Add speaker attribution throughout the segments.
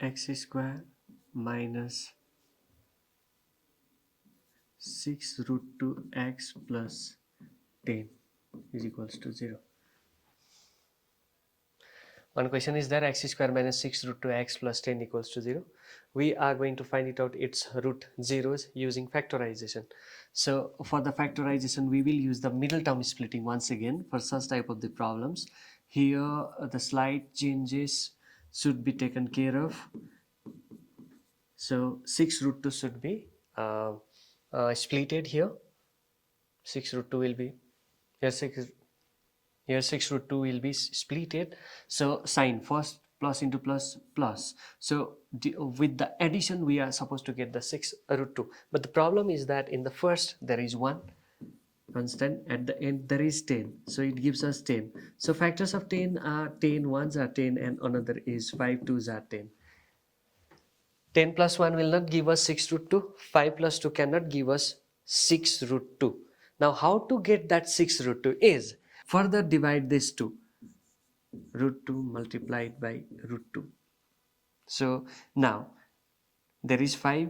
Speaker 1: x square minus 6 root 2 x plus 10 is equals to 0. One question is there, x square minus 6 root 2 x plus 10 equals to 0. We are going to find it out its root zeros using factorization. So for the factorization we will use the middle term splitting once again for such type of the problems. Here the slight changes should be taken care of. So 6 root 2 should be splitted here. 6 root 2 will be here 6 root 2 will be splitted. So sign first plus into plus plus. So with the addition we are supposed to get the 6 root 2. But the problem is that in the first there is 1 constant, at the end there is 10. So it gives us 10. So factors of 10 are 10 ones are 10 and another is 5 twos are 10. 10 plus 1 will not give us 6 root 2. 5 plus 2 cannot give us 6 root 2. Now how to get that 6 root 2 is further divide this 2. Root 2 multiplied by root 2. So now there is 5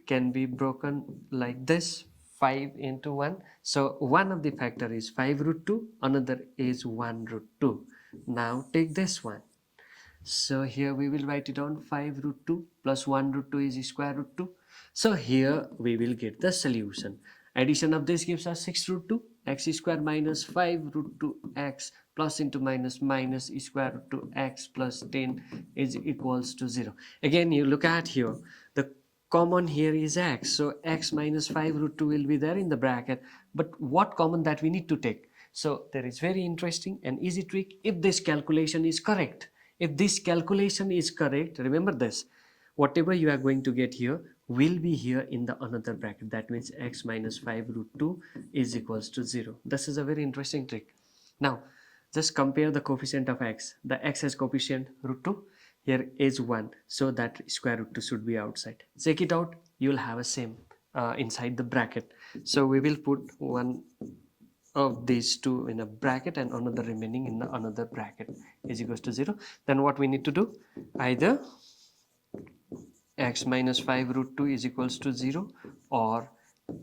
Speaker 1: can be broken like this, 5 into 1. So one of the factor is 5 root 2, another is 1 root 2. Now take this one. So here we will write it down, 5 root 2 plus 1 root 2 is square root 2. So here we will get the solution. Addition of this gives us 6 root 2, x square minus 5 root 2 x plus into minus minus square root 2 x plus 10 is equals to 0. Again you look at here, the common here is x. So x minus 5 root 2 will be there in the bracket. But what common that we need to take? So there is very interesting and easy trick. If this calculation is correct, remember this, whatever you are going to get here will be here in the another bracket. That means x minus 5 root 2 is equals to 0. This is a very interesting trick. Now just compare the coefficient of x. The x has coefficient root 2, here is 1, so that square root 2 should be outside. Check it out, you will have a same inside the bracket. So we will put one of these two in a bracket and another remaining in the another bracket is equals to 0. Then what we need to do, either x minus 5 root 2 is equals to 0 or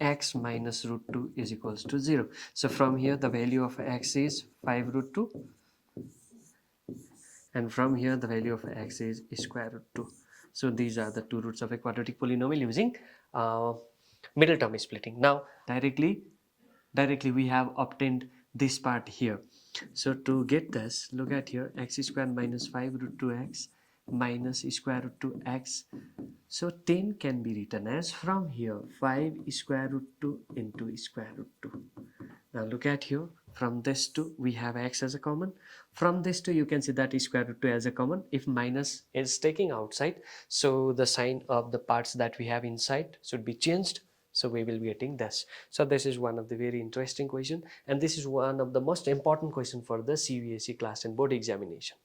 Speaker 1: x minus root 2 is equals to 0. So from here the value of x is 5 root 2 and from here the value of x is square root 2. So these are the two roots of a quadratic polynomial using middle term splitting. Now directly we have obtained this part here. So to get this, look at here, x square minus 5 root 2x minus square root 2x. So 10 can be written as from here 5 square root 2 into square root 2. Now look at here, from this 2 we have x as a common. From this 2 you can see that square root 2 as a common. If minus is taking outside, so the sign of the parts that we have inside should be changed. So we will be getting this. So this is one of the very interesting question, and this is one of the most important question for the CBSE class and board examination.